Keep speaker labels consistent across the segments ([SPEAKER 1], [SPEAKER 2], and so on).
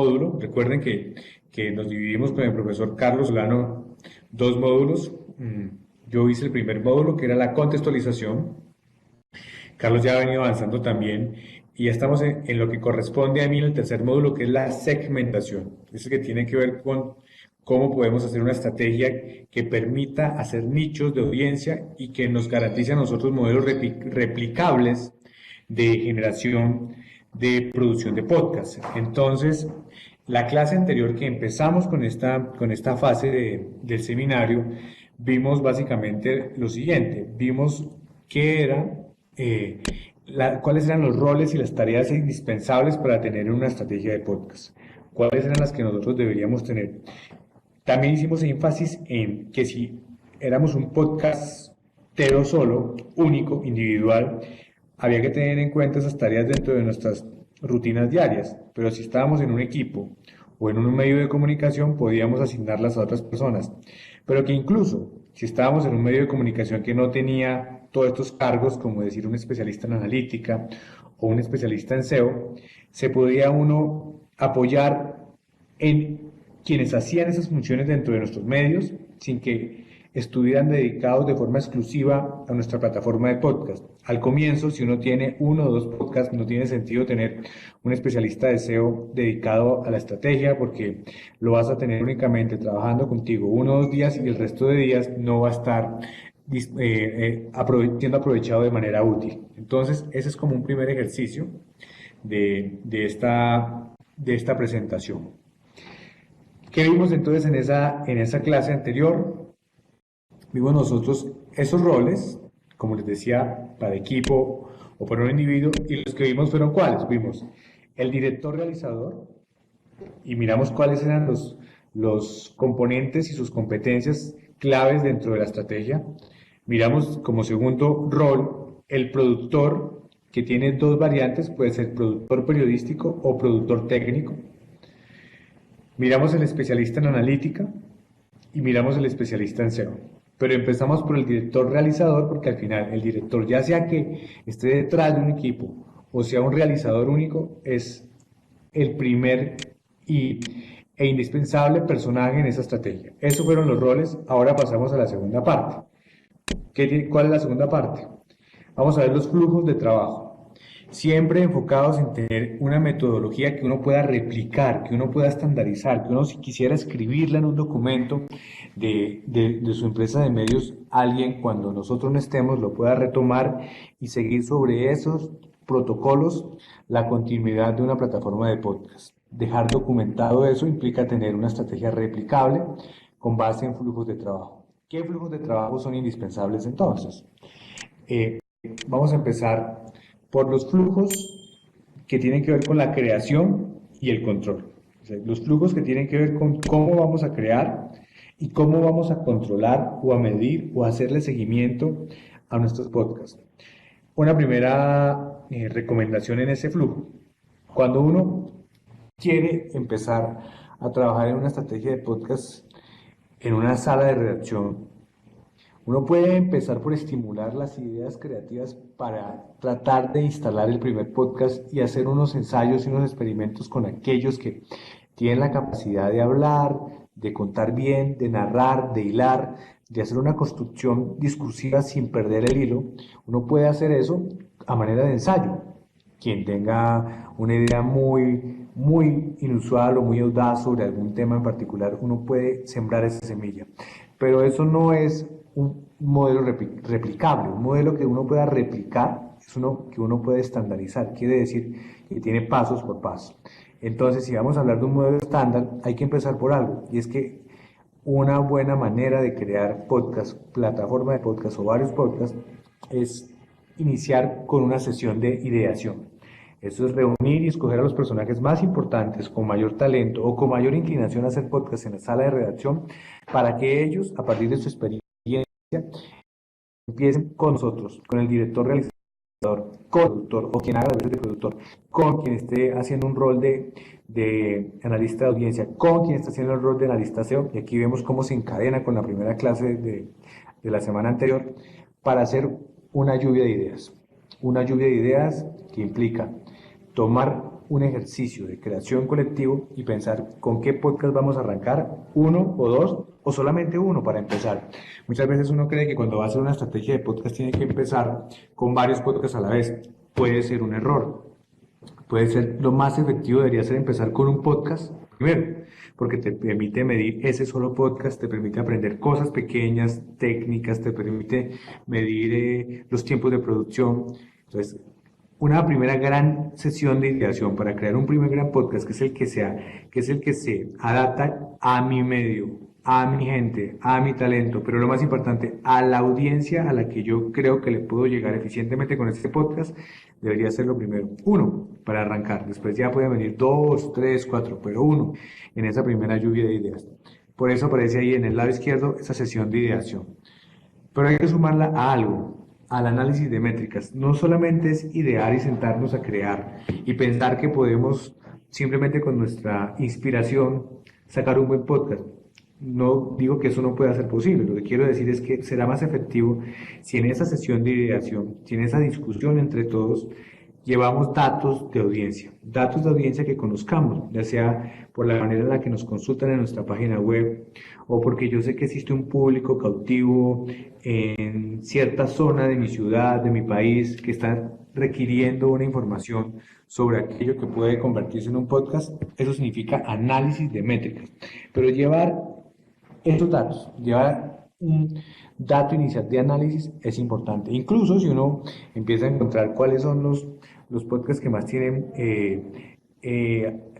[SPEAKER 1] módulo. Recuerden que nos dividimos con el profesor Carlos Solano dos módulos. Yo hice el primer módulo, que era la contextualización. Carlos ya ha venido avanzando también y ya estamos en lo que corresponde a mí en el tercer módulo, que es la segmentación. Eso que tiene que ver con cómo podemos hacer una estrategia que permita hacer nichos de audiencia y que nos garantice a nosotros modelos replicables de generación de producción de podcast. Entonces, la clase anterior que empezamos con esta fase del seminario, vimos básicamente lo siguiente. Vimos qué era, cuáles eran los roles y las tareas indispensables para tener una estrategia de podcast. Cuáles eran las que nosotros deberíamos tener. También hicimos énfasis en que si éramos un podcastero solo, único, individual, había que tener en cuenta esas tareas dentro de nuestras rutinas diarias, pero si estábamos en un equipo o en un medio de comunicación, podíamos asignarlas a otras personas, pero que incluso si estábamos en un medio de comunicación que no tenía todos estos cargos, como decir un especialista en analítica o un especialista en SEO, se podía uno apoyar en quienes hacían esas funciones dentro de nuestros medios sin que estuvieran dedicados de forma exclusiva a nuestra plataforma de podcast. Al comienzo, si uno tiene uno o dos podcasts, no tiene sentido tener un especialista de SEO dedicado a la estrategia, porque lo vas a tener únicamente trabajando contigo uno o dos días y el resto de días no va a estar siendo aprovechado de manera útil. Entonces, ese es como un primer ejercicio de esta presentación. ¿Qué vimos entonces en esa clase anterior? Vimos nosotros esos roles, como les decía, para equipo o para un individuo, y los que vimos fueron cuáles. Vimos el director realizador y miramos cuáles eran los componentes y sus competencias claves dentro de la estrategia. Miramos como segundo rol el productor, que tiene dos variantes, puede ser productor periodístico o productor técnico. Miramos el especialista en analítica y miramos el especialista en SEO. Pero empezamos por el director realizador, porque al final el director, ya sea que esté detrás de un equipo o sea un realizador único, es el primer e indispensable personaje en esa estrategia. Esos fueron los roles. Ahora pasamos a la segunda parte. ¿Cuál es la segunda parte? Vamos a ver los flujos de trabajo. Siempre enfocados en tener una metodología que uno pueda replicar, que uno pueda estandarizar, que uno, si quisiera escribirla en un documento de su empresa de medios, alguien cuando nosotros no estemos lo pueda retomar y seguir sobre esos protocolos la continuidad de una plataforma de podcast. Dejar documentado eso implica tener una estrategia replicable con base en flujos de trabajo. ¿Qué flujos de trabajo son indispensables entonces? Vamos a empezar por los flujos que tienen que ver con la creación y el control. O sea, los flujos que tienen que ver con cómo vamos a crear y cómo vamos a controlar o a medir o a hacerle seguimiento a nuestros podcasts. Una primera recomendación en ese flujo. Cuando uno quiere empezar a trabajar en una estrategia de podcast en una sala de redacción, uno puede empezar por estimular las ideas creativas para tratar de instalar el primer podcast y hacer unos ensayos y unos experimentos con aquellos que tienen la capacidad de hablar, de contar bien, de narrar, de hilar, de hacer una construcción discursiva sin perder el hilo. Uno puede hacer eso a manera de ensayo. Quien tenga una idea muy inusual o muy audaz sobre algún tema en particular, uno puede sembrar esa semilla. Pero eso no es un modelo replicable. Un modelo que uno pueda replicar es uno que uno puede estandarizar. Quiere decir que tiene pasos por paso. Entonces, si vamos a hablar de un modelo estándar, hay que empezar por algo. Y es que una buena manera de crear podcast, plataforma de podcast o varios podcasts, es iniciar con una sesión de ideación. Eso es reunir y escoger a los personajes más importantes, con mayor talento o con mayor inclinación a hacer podcast en la sala de redacción, para que ellos, a partir de su experiencia, empiecen con nosotros, con el director realizador, con el productor o quien haga la veces de productor, con quien esté haciendo un rol de analista de audiencia, con quien está haciendo el rol de analista SEO, y aquí vemos cómo se encadena con la primera clase de la semana anterior, para hacer una lluvia de ideas. Una lluvia de ideas que implica tomar un ejercicio de creación colectivo y pensar con qué podcast vamos a arrancar, uno o dos, o solamente uno para empezar. Muchas veces uno cree que cuando va a hacer una estrategia de podcast tiene que empezar con varios podcasts a la vez. Puede ser un error. Puede ser lo más efectivo, debería ser empezar con un podcast primero, porque te permite medir ese solo podcast, te permite aprender cosas pequeñas, técnicas, te permite medir los tiempos de producción. Entonces, una primera gran sesión de ideación para crear un primer gran podcast, que es el que se adapta a mi medio, a mi gente, a mi talento, pero lo más importante, a la audiencia a la que yo creo que le puedo llegar eficientemente con este podcast, debería ser lo primero. Uno, para arrancar. Después ya pueden venir dos, tres, cuatro, pero uno, en esa primera lluvia de ideas. Por eso aparece ahí en el lado izquierdo esa sesión de ideación. Pero hay que sumarla a algo, al análisis de métricas. No solamente es idear y sentarnos a crear y pensar que podemos simplemente con nuestra inspiración sacar un buen podcast. No digo que eso no pueda ser posible, lo que quiero decir es que será más efectivo si en esa sesión de ideación, si en esa discusión entre todos, llevamos datos de audiencia que conozcamos, ya sea por la manera en la que nos consultan en nuestra página web o porque yo sé que existe un público cautivo en cierta zona de mi ciudad, de mi país, que está requiriendo una información sobre aquello que puede convertirse en un podcast. Eso significa análisis de métricas, pero llevar estos datos, llevar un dato inicial de análisis es importante. Incluso si uno empieza a encontrar cuáles son los podcasts que más tienen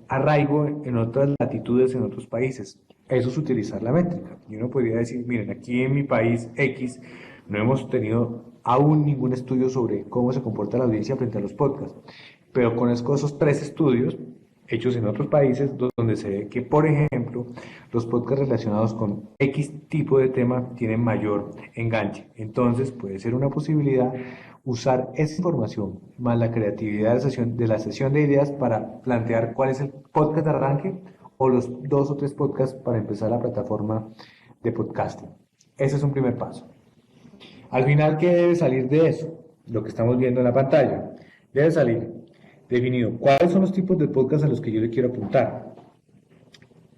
[SPEAKER 1] arraigo en otras latitudes, en otros países. Eso es utilizar la métrica. Y uno podría decir, miren, aquí en mi país X no hemos tenido aún ningún estudio sobre cómo se comporta la audiencia frente a los podcasts. Pero con esos tres estudios hechos en otros países donde se ve que, por ejemplo, los podcasts relacionados con X tipo de tema tienen mayor enganche. Entonces puede ser una posibilidad usar esa información más la creatividad de la sesión de ideas para plantear cuál es el podcast de arranque o los dos o tres podcasts para empezar la plataforma de podcasting. Ese es un primer paso. Al final, ¿qué debe salir de eso? Lo que estamos viendo en la pantalla. Debe salir definido cuáles son los tipos de podcast a los que yo le quiero apuntar.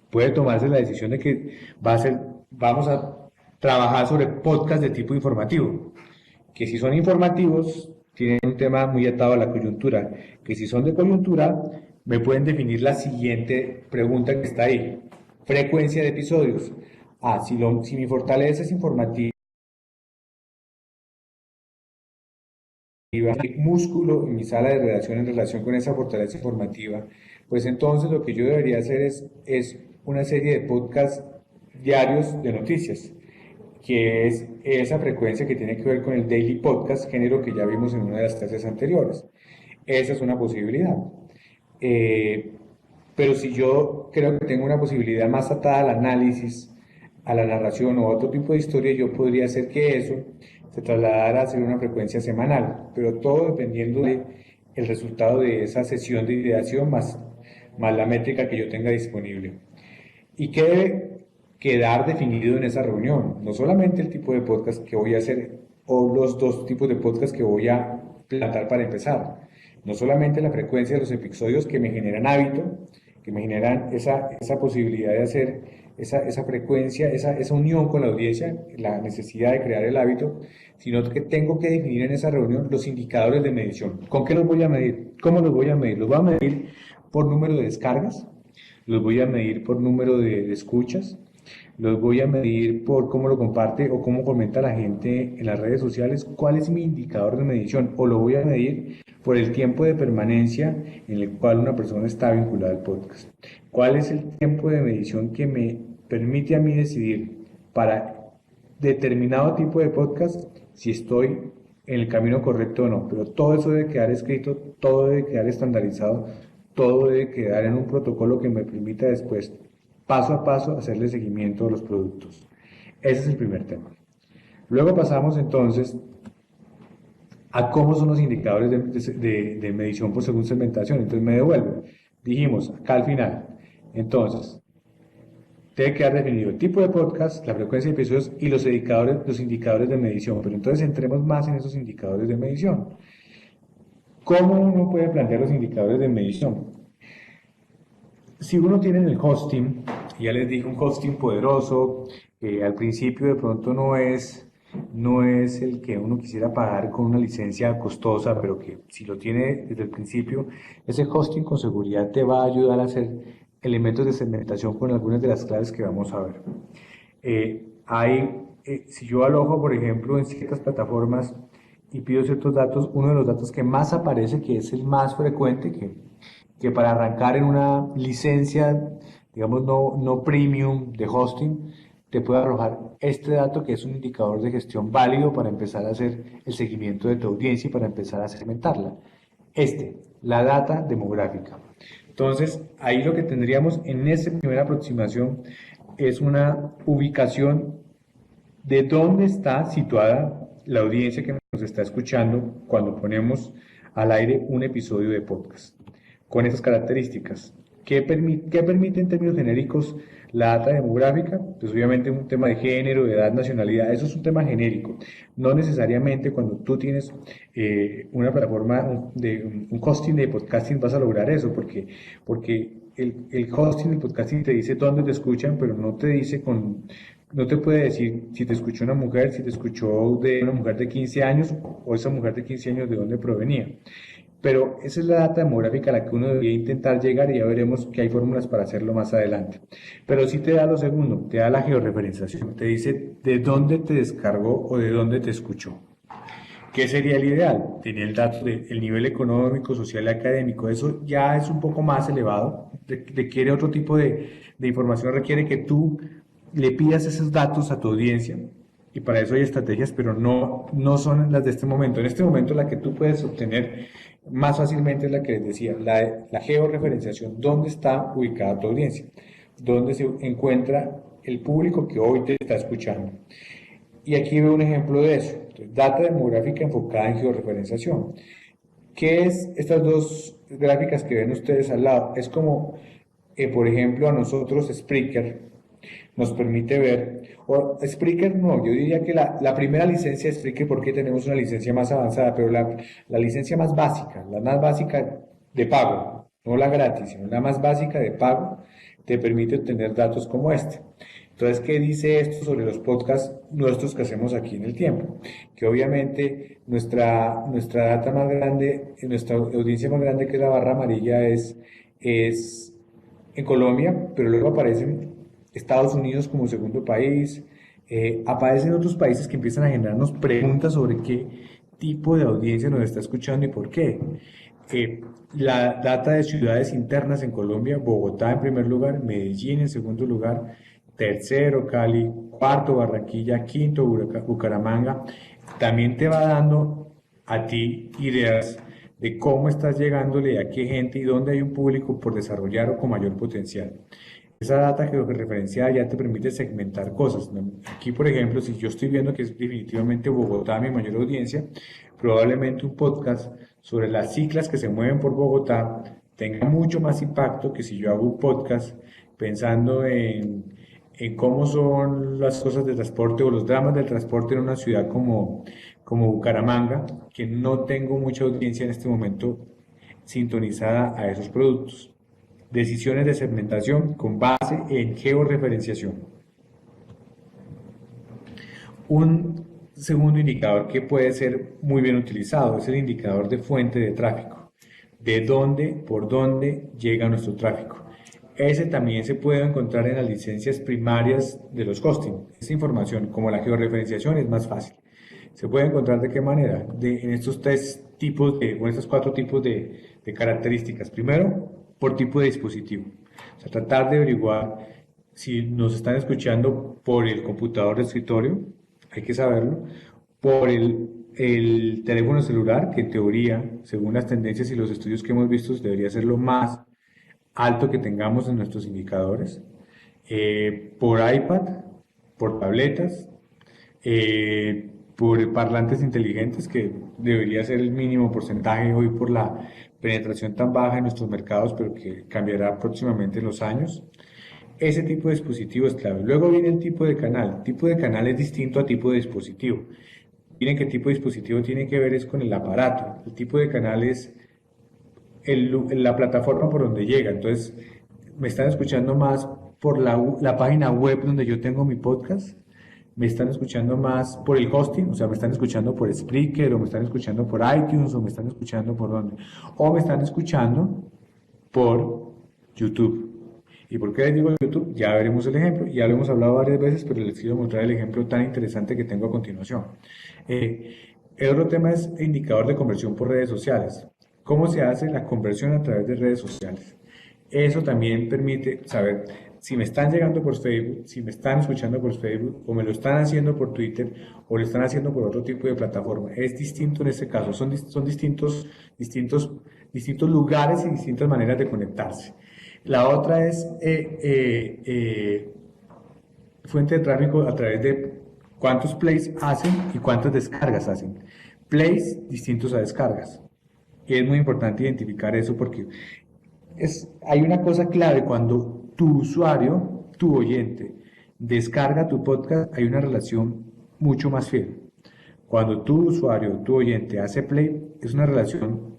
[SPEAKER 1] Puede tomarse la decisión de que vamos a trabajar sobre podcast de tipo informativo, que si son informativos tienen un tema muy atado a la coyuntura, que si son de coyuntura me pueden definir la siguiente pregunta que está ahí: frecuencia de episodios. Si mi fortaleza es informativa, músculo en mi sala de redacción en relación con esa fortaleza informativa, pues entonces lo que yo debería hacer es una serie de podcasts diarios de noticias, que es esa frecuencia que tiene que ver con el daily podcast, género que ya vimos en una de las clases anteriores. Esa es una posibilidad. Pero si yo creo que tengo una posibilidad más atada al análisis, a la narración o a otro tipo de historia, yo podría hacer que eso se trasladara a ser una frecuencia semanal, pero todo dependiendo del resultado de esa sesión de ideación más la métrica que yo tenga disponible. ¿Y qué debe quedar definido en esa reunión? No solamente el tipo de podcast que voy a hacer o los dos tipos de podcast que voy a plantar para empezar. No solamente la frecuencia de los episodios que me generan hábito, que me generan esa posibilidad de hacer esa frecuencia, esa unión con la audiencia, la necesidad de crear el hábito, sino que tengo que definir en esa reunión los indicadores de medición. ¿Con qué los voy a medir? ¿Cómo los voy a medir? Los voy a medir por número de descargas, los voy a medir por número de escuchas, los voy a medir por cómo lo comparte o cómo comenta la gente en las redes sociales. ¿Cuál es mi indicador de medición? O lo voy a medir por el tiempo de permanencia en el cual una persona está vinculada al podcast. ¿Cuál es el tiempo de medición que me permite a mí decidir para determinado tipo de podcast si estoy en el camino correcto o no? Pero todo eso debe quedar escrito, todo debe quedar estandarizado, todo debe quedar en un protocolo que me permita después, paso a paso, hacerle seguimiento a los productos. Ese es el primer tema. Luego pasamos entonces a cómo son los indicadores de medición por según segmentación. Entonces me devuelvo. Dijimos acá al final. Entonces, debe quedar definido el tipo de podcast, la frecuencia de episodios y los indicadores de medición. Pero entonces entremos más en esos indicadores de medición. ¿Cómo uno puede plantear los indicadores de medición? si uno tiene en el hosting, ya les dije, un hosting poderoso, al principio de pronto no es el que uno quisiera pagar con una licencia costosa, pero que si lo tiene desde el principio, ese hosting con seguridad te va a ayudar a hacer elementos de segmentación con algunas de las claves que vamos a ver. Si yo alojo, por ejemplo, en ciertas plataformas y pido ciertos datos, uno de los datos que más aparece, que es el más frecuente, que para arrancar en una licencia, digamos, no premium de hosting, te puede arrojar este dato que es un indicador de gestión válido para empezar a hacer el seguimiento de tu audiencia y para empezar a segmentarla. La data demográfica. Entonces, ahí lo que tendríamos en esta primera aproximación es una ubicación de dónde está situada la audiencia que nos está escuchando cuando ponemos al aire un episodio de podcast. Con esas características, ¿qué permite en términos genéricos la data demográfica? Pues obviamente un tema de género, de edad, nacionalidad, eso es un tema genérico. No necesariamente cuando tú tienes una plataforma de un hosting de podcasting vas a lograr eso, porque el hosting del podcasting te dice dónde te escuchan, pero no te puede decir si te escuchó una mujer, si te escuchó de una mujer de 15 años o esa mujer de 15 años de dónde provenía. Pero esa es la data demográfica a la que uno debería intentar llegar y ya veremos que hay fórmulas para hacerlo más adelante. Pero sí te da lo segundo, te da la georreferenciación, te dice de dónde te descargó o de dónde te escuchó. ¿Qué sería el ideal? Tener el dato del nivel económico, social y académico. Eso ya es un poco más elevado, requiere otro tipo de información, requiere que tú le pidas esos datos a tu audiencia y para eso hay estrategias, pero no son las de este momento. En este momento la que tú puedes obtener más fácilmente es la que les decía, la georreferenciación, dónde está ubicada tu audiencia, dónde se encuentra el público que hoy te está escuchando. Y aquí veo un ejemplo de eso. Entonces, data demográfica enfocada en georreferenciación. ¿Qué es estas dos gráficas que ven ustedes al lado? Es como, por ejemplo, a nosotros Spreaker nos permite ver, o Spreaker no, yo diría que la primera licencia de Spreaker, porque tenemos una licencia más avanzada, pero la licencia más básica, la más básica de pago, no la gratis, sino la más básica de pago, te permite obtener datos como este. Entonces, ¿qué dice esto sobre los podcasts nuestros que hacemos aquí en el tiempo? Que obviamente nuestra data más grande, nuestra audiencia más grande, que es la barra amarilla, es en Colombia, pero luego aparecen Estados Unidos como segundo país, aparecen otros países que empiezan a generarnos preguntas sobre qué tipo de audiencia nos está escuchando y por qué. La data de ciudades internas en Colombia, Bogotá en primer lugar, Medellín en segundo lugar, tercero Cali, cuarto Barranquilla, quinto Bucaramanga, también te va dando a ti ideas de cómo estás llegándole a qué gente y dónde hay un público por desarrollar o con mayor potencial. Esa data georreferenciada ya te permite segmentar cosas. Aquí, por ejemplo, si yo estoy viendo que es definitivamente Bogotá mi mayor audiencia, probablemente un podcast sobre las ciclas que se mueven por Bogotá tenga mucho más impacto que si yo hago un podcast pensando en cómo son las cosas de transporte o los dramas del transporte en una ciudad como Bucaramanga, que no tengo mucha audiencia en este momento sintonizada a esos productos. Decisiones de segmentación con base en georreferenciación. Un segundo indicador que puede ser muy bien utilizado es el indicador de fuente de tráfico. De dónde, por dónde llega nuestro tráfico. Ese también se puede encontrar en las licencias primarias de los hosting. Esta información, como la georreferenciación, es más fácil. ¿Se puede encontrar de qué manera? En estos o estos cuatro tipos de características. Primero, por tipo de dispositivo. O sea, tratar de averiguar si nos están escuchando por el computador de escritorio, hay que saberlo, por el teléfono celular, que en teoría, según las tendencias y los estudios que hemos visto, debería ser lo más alto que tengamos en nuestros indicadores, por iPad, por tabletas, por parlantes inteligentes, que debería ser el mínimo porcentaje hoy por la penetración tan baja en nuestros mercados, pero que cambiará próximamente en los años. Ese tipo de dispositivo es clave. Luego viene el tipo de canal. El tipo de canal es distinto a tipo de dispositivo. Miren qué tipo de dispositivo tiene que ver es con el aparato. El tipo de canal es la plataforma por donde llega. Entonces, me están escuchando más por la página web donde yo tengo mi podcast, me están escuchando más por el hosting, o sea, me están escuchando por Spreaker, o me están escuchando por iTunes, o me están escuchando por dónde, o me están escuchando por YouTube. ¿Y por qué les digo YouTube? Ya veremos el ejemplo, ya lo hemos hablado varias veces, pero les quiero mostrar el ejemplo tan interesante que tengo a continuación. El otro tema es indicador de conversión por redes sociales. ¿Cómo se hace la conversión a través de redes sociales? Eso también permite saber si me están llegando por Facebook, si me están escuchando por Facebook, o me lo están haciendo por Twitter, o lo están haciendo por otro tipo de plataforma. Es distinto en este caso, son distintos lugares y distintas maneras de conectarse. La otra es fuente de tráfico a través de cuántos plays hacen y cuántas descargas hacen. Plays distintos a descargas. Y es muy importante identificar eso porque hay una cosa clave: cuando tu usuario, tu oyente, descarga tu podcast, hay una relación mucho más fiel. Cuando tu usuario, tu oyente hace play, es una relación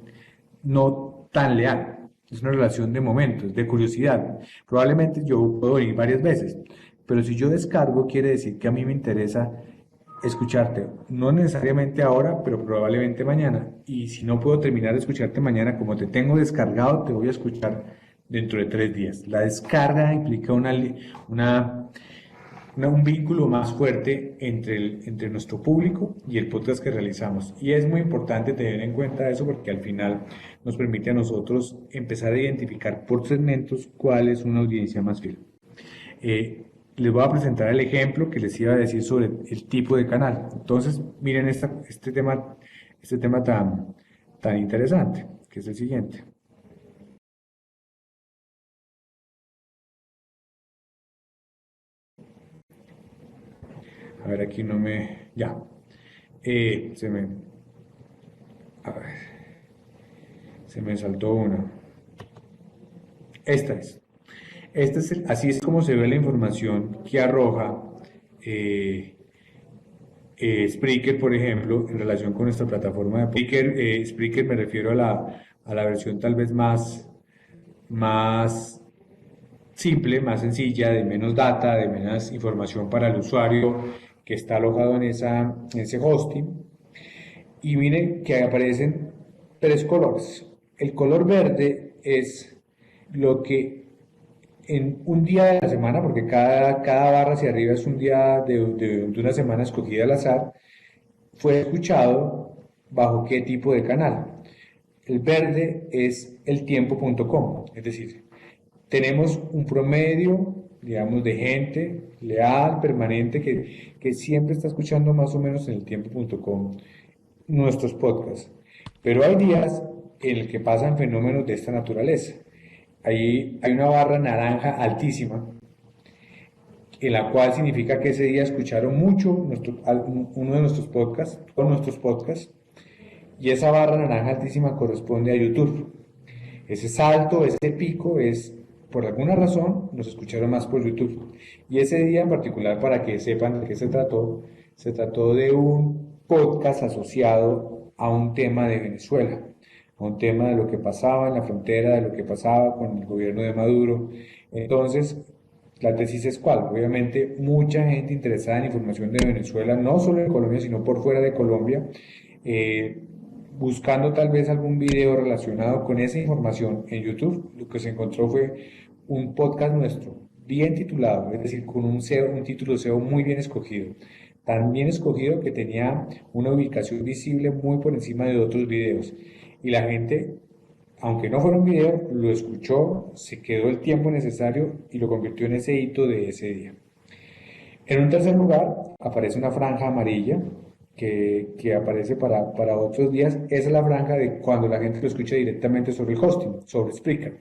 [SPEAKER 1] no tan leal, es una relación de momentos, de curiosidad. Probablemente yo puedo ir varias veces, pero si yo descargo, quiere decir que a mí me interesa escucharte, no necesariamente ahora, pero probablemente mañana. Y si no puedo terminar de escucharte mañana, como te tengo descargado, te voy a escuchar dentro de 3 días. La descarga implica un vínculo más fuerte entre nuestro público y el podcast que realizamos. Y es muy importante tener en cuenta eso porque al final nos permite a nosotros empezar a identificar por segmentos cuál es una audiencia más fiel. Les voy a presentar el ejemplo que les iba a decir sobre el tipo de canal. Entonces, miren este tema tan interesante, que es el siguiente. A ver, aquí no me... Ya. Se me... A ver, se me saltó una. Esta es. Así es como se ve la información que arroja eh, Spreaker, por ejemplo, en relación con nuestra plataforma de Spreaker. Spreaker me refiero a la versión tal vez más simple, más sencilla, de menos data, de menos información para el usuario que está alojado en ese hosting. Y miren que aparecen 3 colores. El color verde es lo que en un día de la semana, porque cada barra hacia arriba es un día de una semana escogida al azar, fue escuchado bajo qué tipo de canal. El verde es el tiempo.com, es decir, tenemos un promedio, digamos, de gente leal, permanente, que siempre está escuchando más o menos en el tiempo.com nuestros podcasts. Pero hay días en el que pasan fenómenos de esta naturaleza. Ahí hay una barra naranja altísima, en la cual significa que ese día escucharon mucho uno de nuestros podcasts, con nuestros podcasts, y esa barra naranja altísima corresponde a YouTube. Ese salto, ese pico es, por alguna razón, nos escucharon más por YouTube. Y ese día en particular, para que sepan de qué se trató de un podcast asociado a un tema de Venezuela, a un tema de lo que pasaba en la frontera, de lo que pasaba con el gobierno de Maduro. Entonces, la tesis es cuál. Obviamente, mucha gente interesada en información de Venezuela, no solo en Colombia, sino por fuera de Colombia, eh, buscando tal vez algún video relacionado con esa información en YouTube, lo que se encontró fue un podcast nuestro, bien titulado, es decir, con un título SEO muy bien escogido, tan bien escogido que tenía una ubicación visible muy por encima de otros videos. Y la gente, aunque no fuera un video, lo escuchó, se quedó el tiempo necesario y lo convirtió en ese hito de ese día. En un tercer lugar, aparece una franja amarilla que aparece para otros días. Esa es la franja de cuando la gente lo escucha directamente sobre el hosting, sobre Spreaker,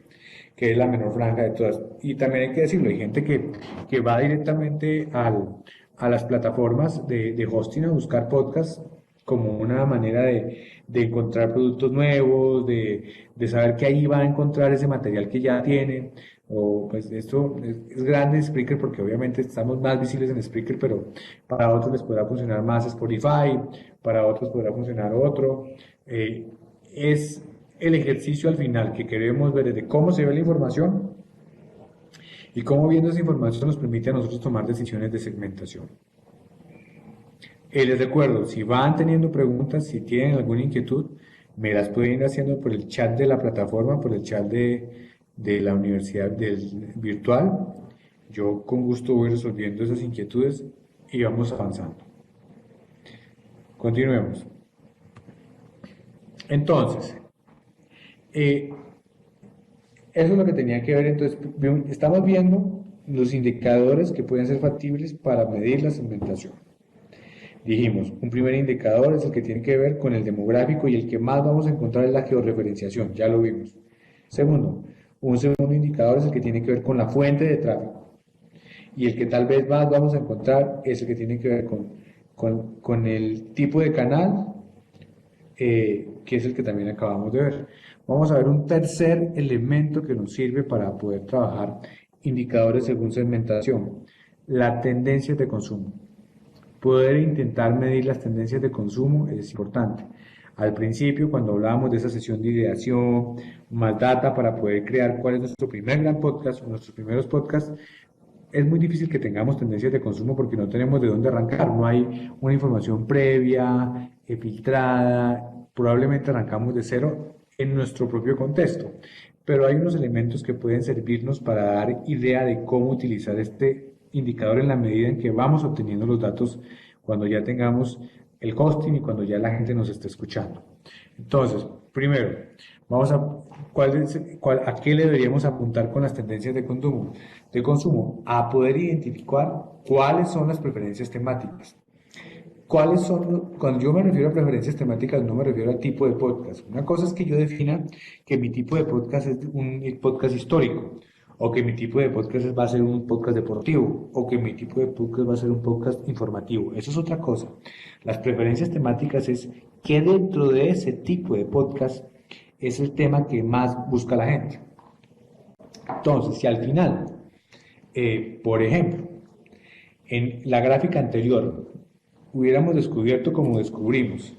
[SPEAKER 1] que es la menor franja de todas. Y también hay que decirlo, hay gente que va directamente a las plataformas de hosting a buscar podcasts como una manera de encontrar productos nuevos, de saber que ahí va a encontrar ese material que ya tienen. O pues esto es grande Spreaker porque obviamente estamos más visibles en Spreaker, pero para otros les podrá funcionar más Spotify, para otros podrá funcionar otro. Es el ejercicio al final que queremos ver de cómo se ve la información y cómo viendo esa información nos permite a nosotros tomar decisiones de segmentación. Les recuerdo, si van teniendo preguntas, si tienen alguna inquietud, me las pueden ir haciendo por el chat de la plataforma, por el chat de la universidad virtual. Yo con gusto voy resolviendo esas inquietudes y vamos avanzando. Continuemos. Entonces, eso es lo que tenía que ver. Entonces, estamos viendo los indicadores que pueden ser factibles para medir la segmentación. Dijimos, un primer indicador es el que tiene que ver con el demográfico y el que más vamos a encontrar es la georreferenciación, ya lo vimos. Segundo, un segundo indicador es el que tiene que ver con la fuente de tráfico y el que tal vez más vamos a encontrar es el que tiene que ver con el tipo de canal, que es el que también acabamos de ver. Vamos a ver un tercer elemento que nos sirve para poder trabajar indicadores según segmentación, la tendencia de consumo. Poder intentar medir las tendencias de consumo es importante. Al principio, cuando hablábamos de esa sesión de ideación, más data para poder crear cuál es nuestro primer gran podcast o nuestros primeros podcasts, es muy difícil que tengamos tendencias de consumo porque no tenemos de dónde arrancar, no hay una información previa, filtrada, probablemente arrancamos de cero en nuestro propio contexto, pero hay unos elementos que pueden servirnos para dar idea de cómo utilizar este indicador en la medida en que vamos obteniendo los datos cuando ya tengamos el hosting y cuando ya la gente nos esté escuchando. Entonces, primero, vamos a ¿a qué le deberíamos apuntar con las tendencias de consumo? A poder identificar cuáles son las preferencias temáticas. Cuando yo me refiero a preferencias temáticas, no me refiero al tipo de podcast. Una cosa es que yo defina que mi tipo de podcast es un podcast histórico, o que mi tipo de podcast va a ser un podcast deportivo, o que mi tipo de podcast va a ser un podcast informativo. Eso es otra cosa. Las preferencias temáticas es que dentro de ese tipo de podcast es el tema que más busca la gente. Entonces, si al final, por ejemplo, en la gráfica anterior hubiéramos descubierto, como descubrimos,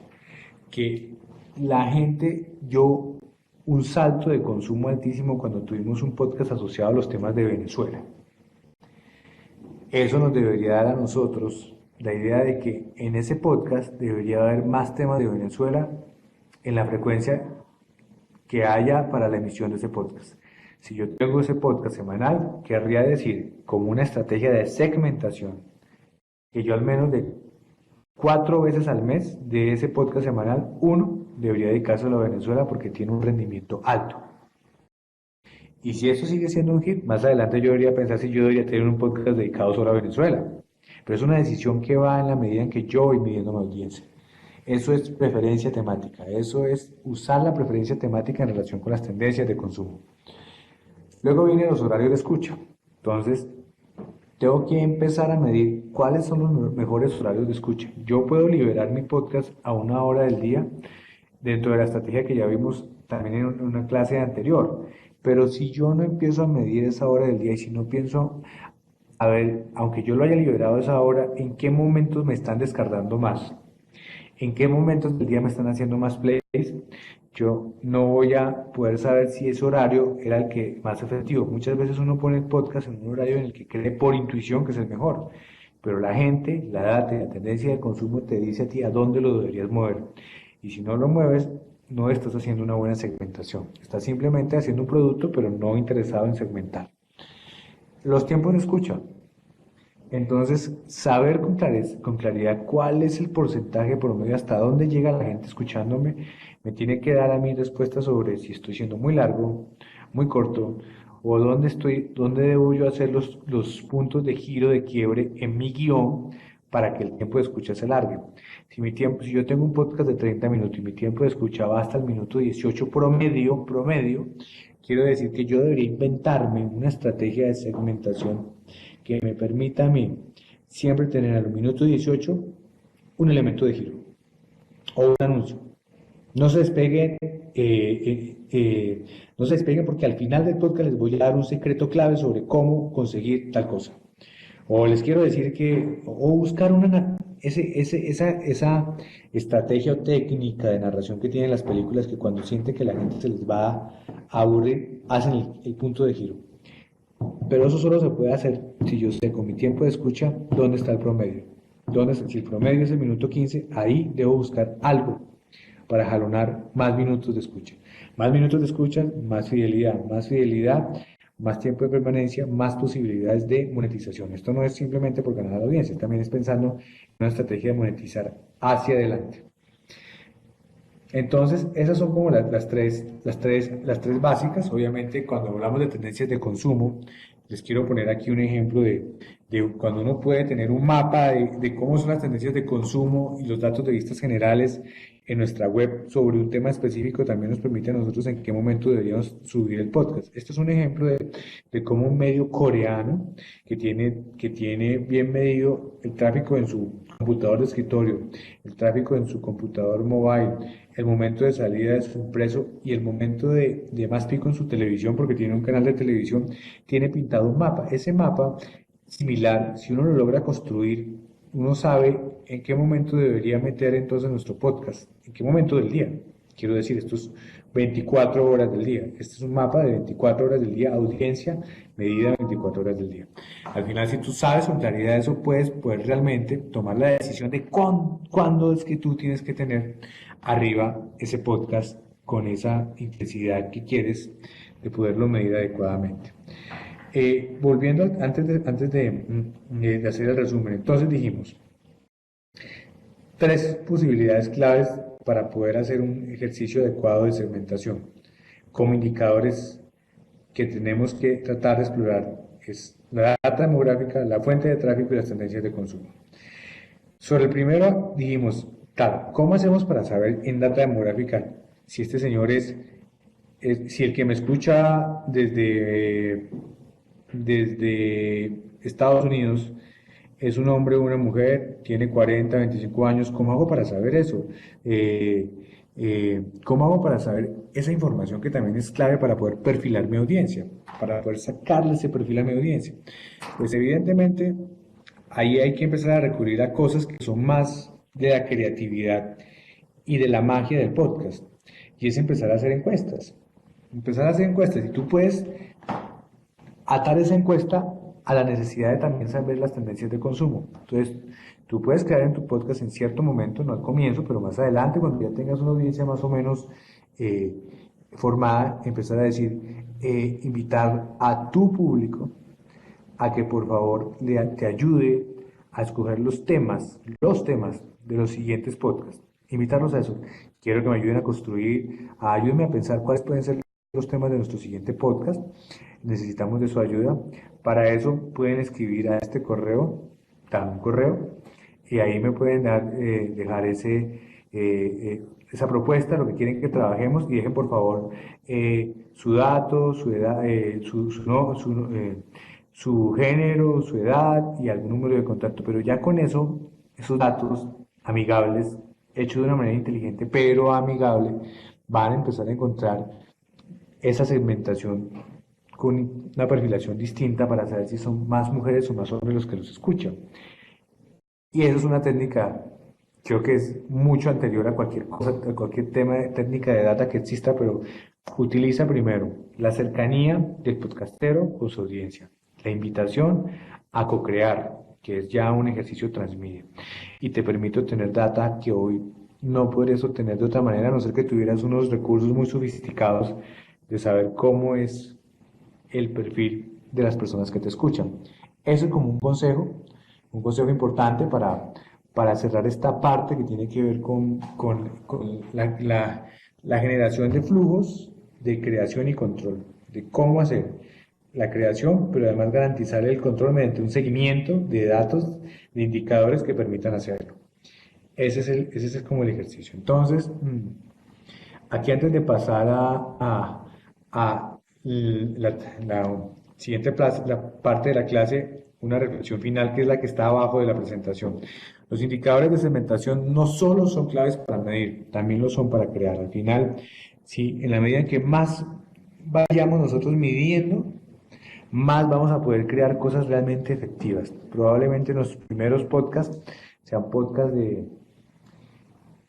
[SPEAKER 1] que la gente dio un salto de consumo altísimo cuando tuvimos un podcast asociado a los temas de Venezuela. Eso nos debería dar a nosotros la idea de que en ese podcast debería haber más temas de Venezuela en la frecuencia que haya para la emisión de ese podcast. Si yo tengo ese podcast semanal, querría decir, como una estrategia de segmentación, que yo al menos de 4 veces al mes de ese podcast semanal, uno debería dedicárselo a Venezuela porque tiene un rendimiento alto. Y si eso sigue siendo un hit, más adelante yo debería pensar si yo debería tener un podcast dedicado solo a Venezuela. Pero es una decisión que va en la medida en que yo voy midiendo mi audiencia. Eso es preferencia temática, eso es usar la preferencia temática en relación con las tendencias de consumo. Luego vienen los horarios de escucha. Entonces, tengo que empezar a medir cuáles son los mejores horarios de escucha. Yo puedo liberar mi podcast a 1 hora del día dentro de la estrategia que ya vimos también en una clase anterior. Pero si yo no empiezo a medir esa hora del día y si no pienso, a ver, aunque yo lo haya liberado a esa hora, ¿en qué momentos me están descargando más? ¿En qué momentos del día me están haciendo más plays? Yo no voy a poder saber si ese horario era el que más efectivo. Muchas veces uno pone el podcast en un horario en el que cree por intuición que es el mejor, pero la gente, la data y la tendencia de consumo te dice a ti a dónde lo deberías mover. Y si no lo mueves, no estás haciendo una buena segmentación. Estás simplemente haciendo un producto, pero no interesado en segmentar. Los tiempos de escucha. Entonces, saber con claridad cuál es el porcentaje promedio, hasta dónde llega la gente escuchándome, me tiene que dar a mí respuestas sobre si estoy siendo muy largo, muy corto, o dónde debo yo hacer los puntos de giro, de quiebre en mi guión para que el tiempo de escucha se alargue. Si yo tengo un podcast de 30 minutos y mi tiempo de escucha va hasta el minuto 18 promedio, quiero decir que yo debería inventarme una estrategia de segmentación que me permita a mí siempre tener a los minutos 18 un elemento de giro o un anuncio. No se despeguen, no se despeguen porque al final del podcast les voy a dar un secreto clave sobre cómo conseguir tal cosa. O les quiero decir o buscar esa estrategia o técnica de narración que tienen las películas que cuando sienten que la gente se les va a aburrir, hacen el punto de giro. Pero eso solo se puede hacer si yo sé con mi tiempo de escucha dónde está el promedio. Si el promedio es el minuto 15, ahí debo buscar algo para jalonar más minutos de escucha. Más minutos de escucha, más fidelidad, más tiempo de permanencia, más posibilidades de monetización. Esto no es simplemente por ganar la audiencia, también es pensando en una estrategia de monetizar hacia adelante. Entonces, esas son como las tres básicas. Obviamente, cuando hablamos de tendencias de consumo, les quiero poner aquí un ejemplo de cuando uno puede tener un mapa de cómo son las tendencias de consumo y los datos de vistas generales en nuestra web sobre un tema específico, también nos permite a nosotros en qué momento deberíamos subir el podcast. Este es un ejemplo de cómo un medio coreano que tiene bien medido el tráfico en su computador de escritorio, el tráfico en su computador mobile, el momento de salida de su impreso y el momento de más pico en su televisión, porque tiene un canal de televisión, tiene pintado un mapa. Ese mapa similar, si uno lo logra construir, uno sabe en qué momento debería meter entonces nuestro podcast, en qué momento del día. Quiero decir, estos 24 horas del día. Este es un mapa de 24 horas del día, audiencia medida 24 horas del día. Al final, si tú sabes con claridad eso, puedes realmente tomar la decisión de cuándo es que tú tienes que tener arriba ese podcast con esa intensidad que quieres de poderlo medir adecuadamente. Volviendo, antes de hacer el resumen, entonces dijimos, tres posibilidades claves para poder hacer un ejercicio adecuado de segmentación. Como indicadores que tenemos que tratar de explorar es la data demográfica, la fuente de tráfico y las tendencias de consumo. Sobre el primero dijimos, claro, ¿cómo hacemos para saber en data demográfica si este señor si el que me escucha desde Estados Unidos es un hombre o una mujer, tiene 40, 25 años? ¿Cómo hago para saber eso? ¿Cómo hago para saber esa información que también es clave para poder perfilar mi audiencia, para poder sacarle ese perfil a mi audiencia? Pues evidentemente ahí hay que empezar a recurrir a cosas que son más de la creatividad y de la magia del podcast, y es empezar a hacer encuestas. Empezar a hacer encuestas, y tú puedes atar esa encuesta a la necesidad de también saber las tendencias de consumo. Entonces, tú puedes crear en tu podcast en cierto momento, no al comienzo, pero más adelante, cuando ya tengas una audiencia más o menos eh, formada, empezar a decir, invitar a tu público a que por favor te ayude a escoger los temas de los siguientes podcasts. Invitarlos a eso. Quiero que me ayuden a construir, ayúdenme a pensar cuáles pueden ser los temas de nuestro siguiente podcast. Necesitamos de su ayuda. Para eso pueden escribir a este correo, dan un correo, y ahí me pueden dejar esa propuesta, lo que quieren que trabajemos, y dejen por favor su dato, su edad, su género, su edad y algún número de contacto. Pero ya con eso, esos datos amigables, hechos de una manera inteligente, pero amigable, van a empezar a encontrar esa segmentación con una perfilación distinta para saber si son más mujeres o más hombres los que los escuchan. Y eso es una técnica, creo que es mucho anterior a cualquier cosa, a cualquier tema de técnica de data que exista, pero utiliza primero la cercanía del podcastero con su audiencia, la invitación a co-crear, que es ya un ejercicio transmedia, y te permite obtener data que hoy no podrías obtener de otra manera, a no ser que tuvieras unos recursos muy sofisticados de saber cómo es el perfil de las personas que te escuchan. Eso es como un consejo importante para cerrar esta parte que tiene que ver con la generación de flujos de creación y control, de cómo hacer la creación, pero además garantizar el control mediante un seguimiento de datos, de indicadores que permitan hacerlo. Ese es como el ejercicio. Entonces, aquí antes de pasar a la siguiente la parte de la clase, una reflexión final que es la que está abajo de la presentación. Los indicadores de segmentación no solo son claves para medir, también lo son para crear. Al final, sí, en la medida en que más vayamos nosotros midiendo, más vamos a poder crear cosas realmente efectivas. Probablemente los primeros podcasts sean podcasts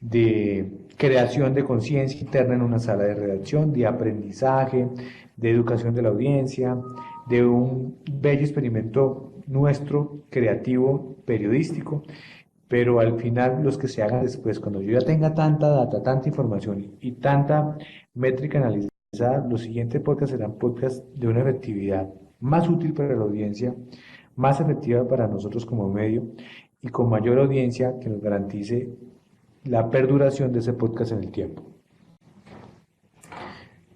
[SPEAKER 1] de creación de conciencia interna en una sala de redacción, de aprendizaje, de educación de la audiencia, de un bello experimento nuestro, creativo, periodístico, pero al final los que se hagan después, cuando yo ya tenga tanta data, tanta información y tanta métrica analizada, los siguientes podcasts serán podcasts de una efectividad más útil para la audiencia, más efectiva para nosotros como medio y con mayor audiencia que nos garantice la perduración de ese podcast en el tiempo.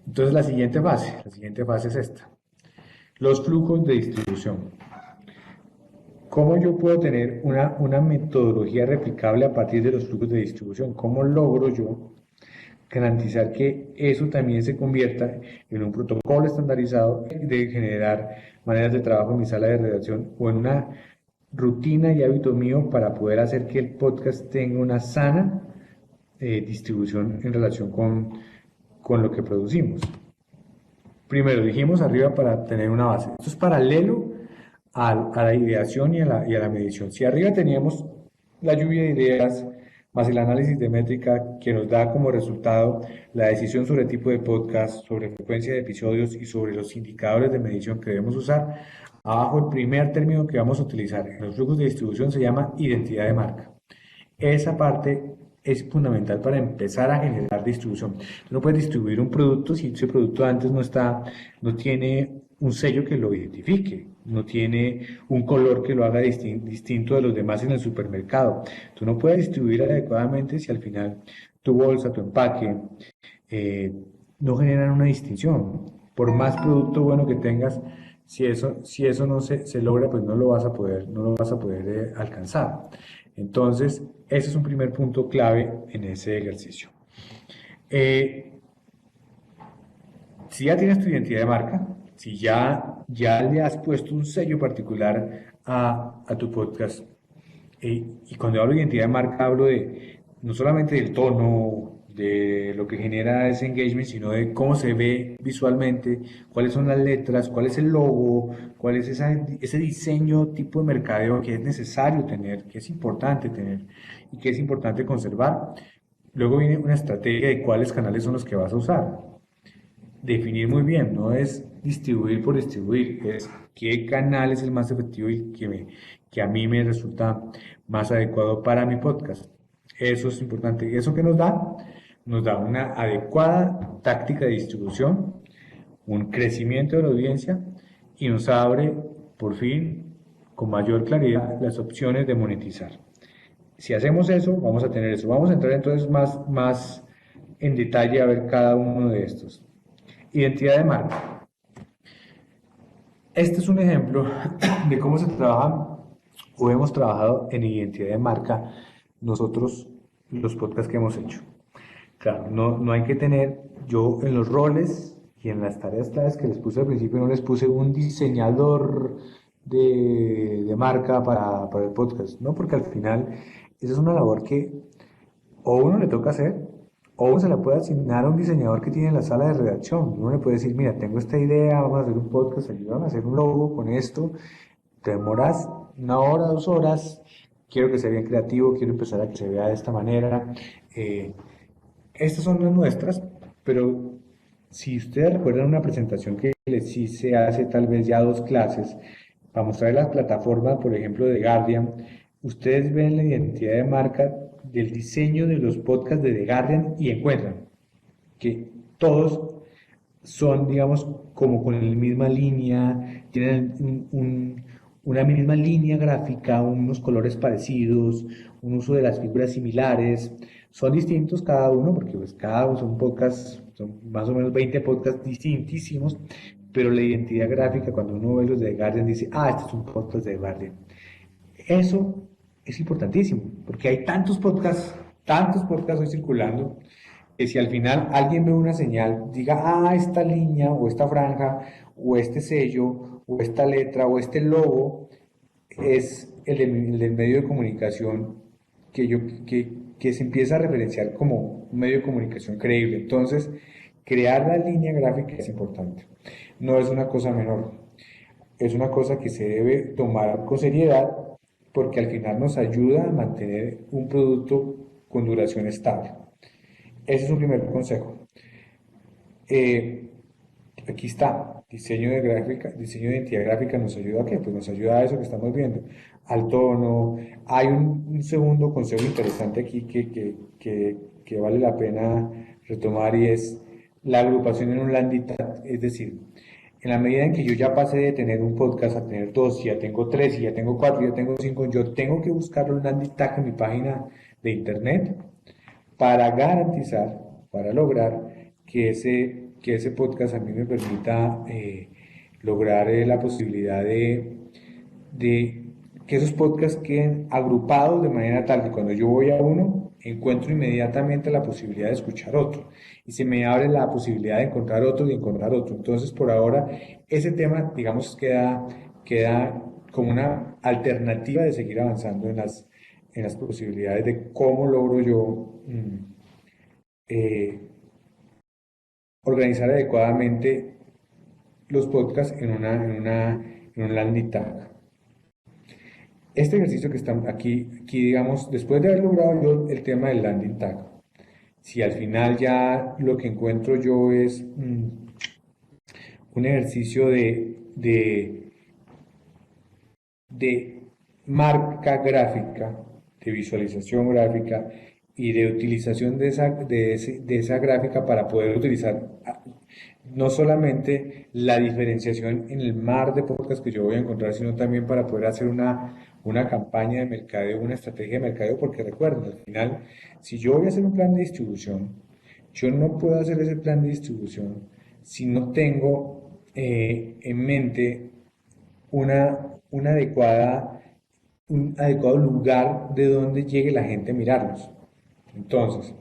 [SPEAKER 1] Entonces la siguiente fase es esta. Los flujos de distribución. ¿Cómo yo puedo tener una metodología replicable a partir de los flujos de distribución? ¿Cómo logro yo garantizar que eso también se convierta en un protocolo estandarizado de generar maneras de trabajo en mi sala de redacción o en una rutina y hábito mío para poder hacer que el podcast tenga una sana distribución en relación con lo que producimos? Primero, dijimos arriba para tener una base. Esto es paralelo a la ideación y a la medición. Si arriba teníamos la lluvia de ideas más el análisis de métrica que nos da como resultado la decisión sobre el tipo de podcast, sobre frecuencia de episodios y sobre los indicadores de medición que debemos usar, abajo el primer término que vamos a utilizar en los flujos de distribución se llama identidad de marca. Esa parte es fundamental para empezar a generar distribución. Tú no puedes distribuir un producto si ese producto antes no tiene un sello que lo identifique, no tiene un color que lo haga distinto de los demás en el supermercado. Tú no puedes distribuir adecuadamente si al final tu bolsa, tu empaque, eh, no generan una distinción. Por más producto bueno que tengas, si eso no se logra, pues no lo vas a poder alcanzar. Entonces, ese es un primer punto clave en ese ejercicio. Eh, si ya tienes tu identidad de marca, si ya le has puesto un sello particular a tu podcast, y cuando hablo de identidad de marca, hablo de no solamente del tono, de lo que genera ese engagement, sino de cómo se ve visualmente, cuáles son las letras, cuál es el logo, cuál es ese diseño tipo de mercadeo que es necesario tener, que es importante tener y que es importante conservar. Luego viene una estrategia de cuáles canales son los que vas a usar. Definir muy bien, no es distribuir por distribuir, es qué canal es el más efectivo y que a mí me resulta más adecuado para mi podcast. Eso es importante. ¿Eso qué nos da? Nos da una adecuada táctica de distribución, un crecimiento de la audiencia y nos abre, por fin, con mayor claridad, las opciones de monetizar. Si hacemos eso, vamos a tener eso. Vamos a entrar entonces más en detalle a ver cada uno de estos. Identidad de marca. Este es un ejemplo de cómo se trabaja o hemos trabajado en identidad de marca nosotros, los podcasts que hemos hecho. Claro, no hay que tener, yo en los roles y en las tareas claves que les puse al principio, no les puse un diseñador de marca para el podcast, ¿no? Porque al final esa es una labor que o uno le toca hacer, o uno se la puede asignar a un diseñador que tiene en la sala de redacción. Uno le puede decir, mira, tengo esta idea, vamos a hacer un podcast, ayúdame a hacer un logo con esto, te demoras 1 hora, 2 horas, quiero que sea bien creativo, quiero empezar a que se vea de esta manera. Eh, Estas son las nuestras, pero si ustedes recuerdan una presentación que les hice hace tal vez ya 2 clases, para mostrar las plataformas, por ejemplo, de Guardian, ustedes ven la identidad de marca del diseño de los podcasts de The Guardian y encuentran que todos son, digamos, como con la misma línea, tienen una misma línea gráfica, unos colores parecidos, un uso de las figuras similares. Son distintos cada uno, porque pues cada uno son podcasts, son más o menos 20 podcasts distintísimos, pero la identidad gráfica, cuando uno ve los de The Guardian, dice, ah, este es un podcast de The Guardian. Eso es importantísimo, porque hay tantos podcasts hoy circulando, que si al final alguien ve una señal, diga, ah, esta línea o esta franja o este sello o esta letra o este logo es el del medio de comunicación que se empieza a referenciar como un medio de comunicación creíble. Entonces, crear la línea gráfica es importante. No es una cosa menor, es una cosa que se debe tomar con seriedad porque al final nos ayuda a mantener un producto con duración estable. Ese es un primer consejo. Eh, aquí está, diseño de gráfica, diseño de identidad gráfica nos ayuda a qué? Pues nos ayuda a eso que estamos viendo, al tono. Hay un segundo consejo interesante aquí que vale la pena retomar y es la agrupación en un landing tag, es decir, en la medida en que yo ya pasé de tener un podcast a tener dos, ya tengo tres, y ya tengo cuatro, ya tengo cinco, yo tengo que buscar un landing tag en mi página de internet para garantizar, para lograr que ese podcast a mí me permita lograr la posibilidad de que esos podcasts queden agrupados de manera tal que cuando yo voy a uno, encuentro inmediatamente la posibilidad de escuchar otro y se me abre la posibilidad de encontrar otro y encontrar otro. Entonces, por ahora, ese tema, digamos, queda como una alternativa de seguir avanzando en las posibilidades de cómo logro yo eh, organizar adecuadamente los podcasts en un landing tag. Este ejercicio que está aquí, digamos, después de haber logrado yo el tema del landing tag, si al final ya lo que encuentro yo es un ejercicio de marca gráfica, de visualización gráfica y de utilización de esa gráfica para poder utilizar no solamente la diferenciación en el mar de podcasts que yo voy a encontrar, sino también para poder hacer una campaña de mercadeo, una estrategia de mercadeo, porque recuerden, al final, si yo voy a hacer un plan de distribución, yo no puedo hacer ese plan de distribución si no tengo en mente una un adecuado lugar de donde llegue la gente a mirarnos. Entonces,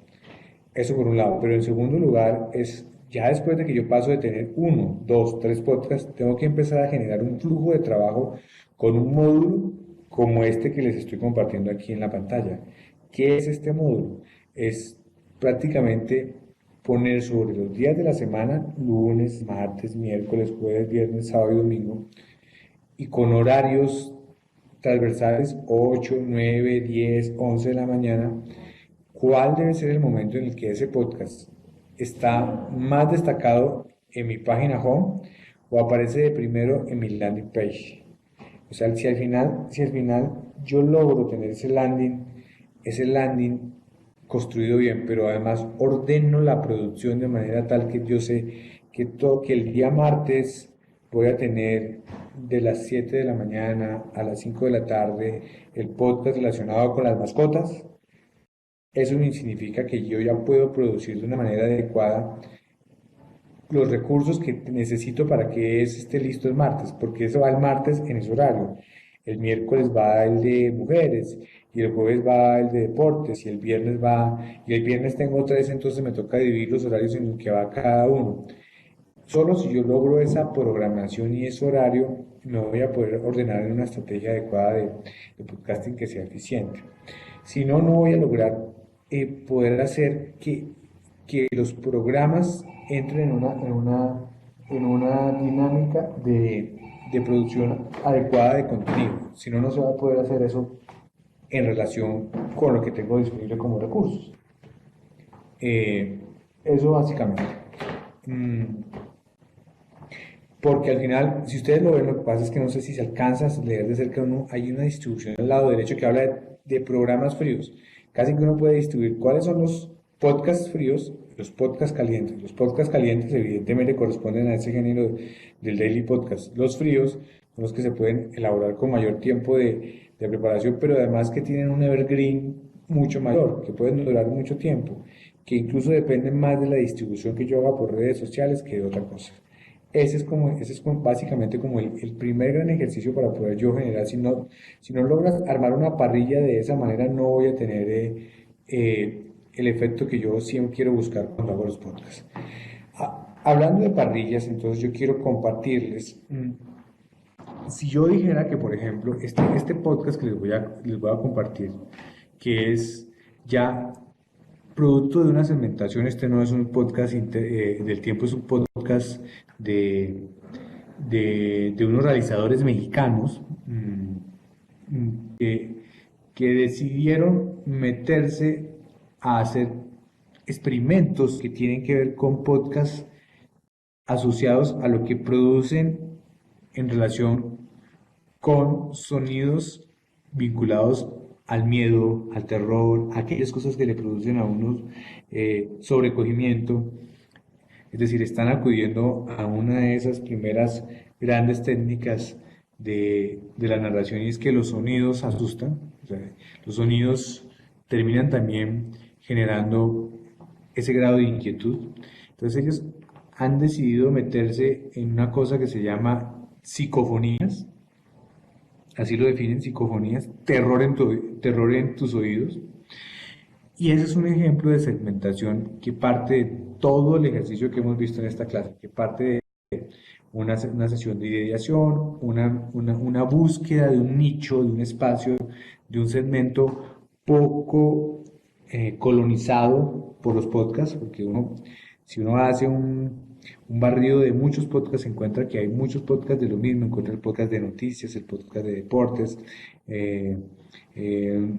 [SPEAKER 1] eso por un lado. Pero en segundo lugar, es ya después de que yo paso de tener uno, dos, tres podcasts, tengo que empezar a generar un flujo de trabajo con un módulo como este que les estoy compartiendo aquí en la pantalla. ¿Qué es este módulo? Es prácticamente poner sobre los días de la semana, lunes, martes, miércoles, jueves, viernes, sábado y domingo, y con horarios transversales 8, 9, 10, 11 de la mañana, cuál debe ser el momento en el que ese podcast está más destacado en mi página home o aparece de primero en mi landing page. O sea, si al final yo logro tener ese landing construido bien, pero además ordeno la producción de manera tal que yo sé que el día martes voy a tener de las 7 de la mañana a las 5 de la tarde el podcast relacionado con las mascotas. Eso me significa que yo ya puedo producir de una manera adecuada los recursos que necesito para que ese esté listo el martes, porque eso va el martes en ese horario. El miércoles va el de mujeres, y el jueves va el de deportes, y el viernes tengo tres, entonces me toca dividir los horarios en los que va cada uno. Solo si yo logro esa programación y ese horario, me voy a poder ordenar en una estrategia adecuada de podcasting que sea eficiente. Si no, no voy a lograr poder hacer que los programas entren en una dinámica de producción adecuada de contenido. Si no, no se va a poder hacer eso en relación con lo que tengo disponible como recursos. Eso básicamente. Mm, Porque al final, si ustedes lo ven, lo que pasa es que no sé si se alcanza a leer de cerca, hay una distribución al lado derecho que habla de programas fríos. Casi que uno puede distribuir cuáles son los podcasts fríos y los podcasts calientes. Los podcasts calientes evidentemente corresponden a ese género del daily podcast. Los fríos son los que se pueden elaborar con mayor tiempo de preparación, pero además que tienen un evergreen mucho mayor, que pueden durar mucho tiempo, que incluso dependen más de la distribución que yo haga por redes sociales que de otra cosa. Ese es básicamente como el primer gran ejercicio para poder yo generar. Si no logras armar una parrilla de esa manera, no voy a tener el efecto que yo siempre quiero buscar cuando hago los podcasts. Hablando de parrillas, entonces yo quiero compartirles. Si yo dijera que, por ejemplo, este podcast que les voy a compartir, que es ya producto de una segmentación, este no es un podcast del tiempo, es un podcast de, de unos realizadores mexicanos que, que decidieron meterse a hacer experimentos que tienen que ver con podcasts asociados a lo que producen en relación con sonidos vinculados al miedo, al terror, aquellas cosas que le producen a uno sobrecogimiento. Es decir, están acudiendo a una de esas primeras grandes técnicas de la narración, y es que los sonidos asustan. O sea, los sonidos terminan también generando ese grado de inquietud. Entonces ellos han decidido meterse en una cosa que se llama psicofonías, así lo definen: psicofonías, terror en tus oídos. Y ese es un ejemplo de segmentación que parte de todo el ejercicio que hemos visto en esta clase, que parte de una sesión de ideación, una búsqueda de un nicho, de un espacio, de un segmento poco colonizado por los podcasts, porque si uno hace un barrido de muchos podcasts, se encuentra que hay muchos podcasts de lo mismo. Encuentra el podcast de noticias, el podcast de deportes, eh, eh,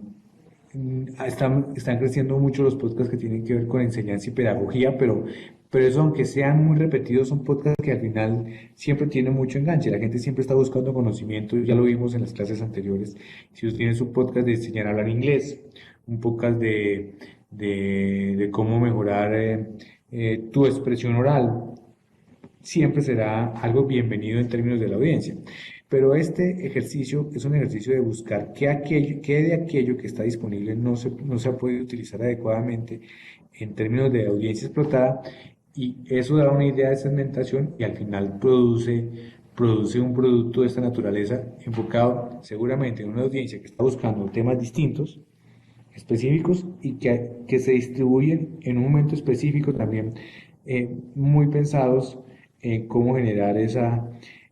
[SPEAKER 1] están creciendo mucho los podcasts que tienen que ver con enseñanza y pedagogía, pero eso, aunque sean muy repetidos, son podcasts que al final siempre tienen mucho enganche. La gente siempre está buscando conocimiento, ya lo vimos en las clases anteriores. Si usted tiene su podcast de enseñar a hablar inglés, un podcast de cómo mejorar tu expresión oral, siempre será algo bienvenido en términos de la audiencia. Pero este ejercicio es un ejercicio de buscar qué de aquello que está disponible no se ha podido utilizar adecuadamente en términos de audiencia explotada, y eso da una idea de segmentación y al final produce un producto de esta naturaleza enfocado seguramente en una audiencia que está buscando temas distintos, específicos, y que se distribuyen en un momento específico también, muy pensados en cómo generar esa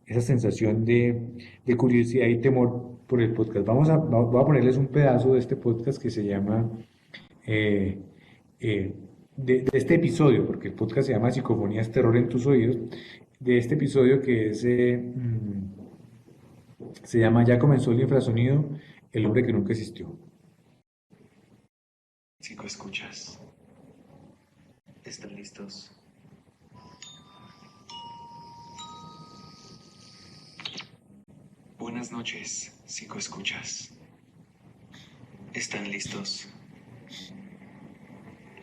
[SPEAKER 1] sensación de curiosidad y temor por el podcast. Voy a ponerles un pedazo de este podcast que se llama, eh, de este episodio, porque el podcast se llama Psicofonías, terror en tus oídos, de este episodio que se llama Ya comenzó el infrasonido, el hombre que nunca existió.
[SPEAKER 2] Psicoescuchas, ¿están listos? Buenas noches, psicoescuchas. ¿Están listos?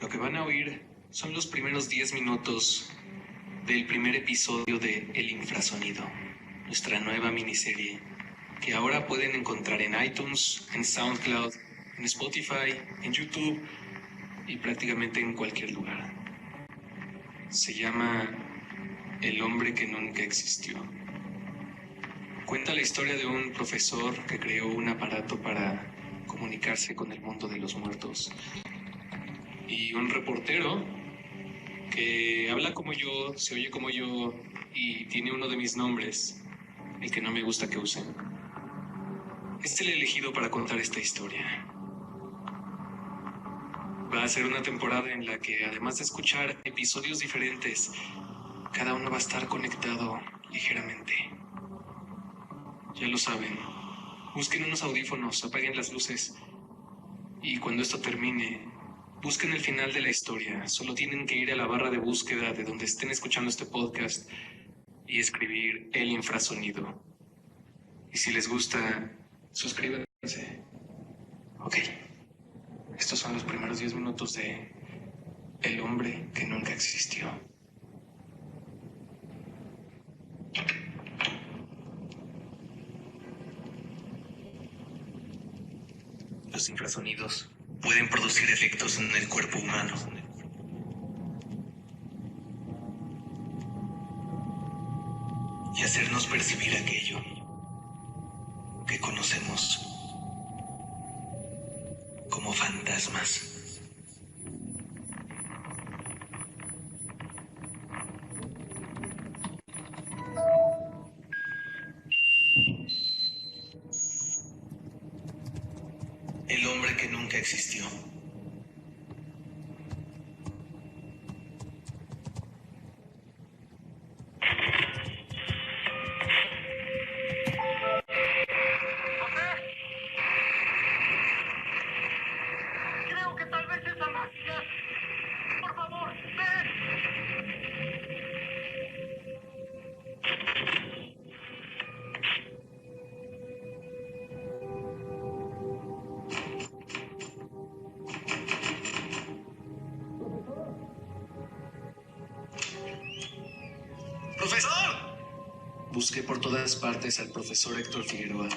[SPEAKER 2] Lo que van a oír son los primeros 10 minutos del primer episodio de El Infrasonido, nuestra nueva miniserie, que ahora pueden encontrar en iTunes, en SoundCloud, en Spotify, en YouTube y prácticamente en cualquier lugar. Se llama El hombre que nunca existió. Cuenta la historia de un profesor que creó un aparato para comunicarse con el mundo de los muertos, y un reportero que habla como yo, se oye como yo y tiene uno de mis nombres, el que no me gusta que usen. Es el elegido para contar esta historia. Va a ser una temporada en la que, además de escuchar episodios diferentes, cada uno va a estar conectado ligeramente. Ya lo saben, busquen unos audífonos, apaguen las luces, y cuando esto termine, busquen el final de la historia. Solo tienen que ir a la barra de búsqueda de donde estén escuchando este podcast y escribir El Infrasonido. Y si les gusta, suscríbanse. Ok, estos son los primeros 10 minutos de El hombre que nunca existió. Los infrasonidos pueden producir efectos en el cuerpo humano. Y hacernos percibir aquello que conocemos como fantasmas. El hombre que nunca existió.
[SPEAKER 3] Creo que tal vez es la máquina. Por favor, ven.
[SPEAKER 2] Busqué por todas partes al profesor Héctor Figueroa.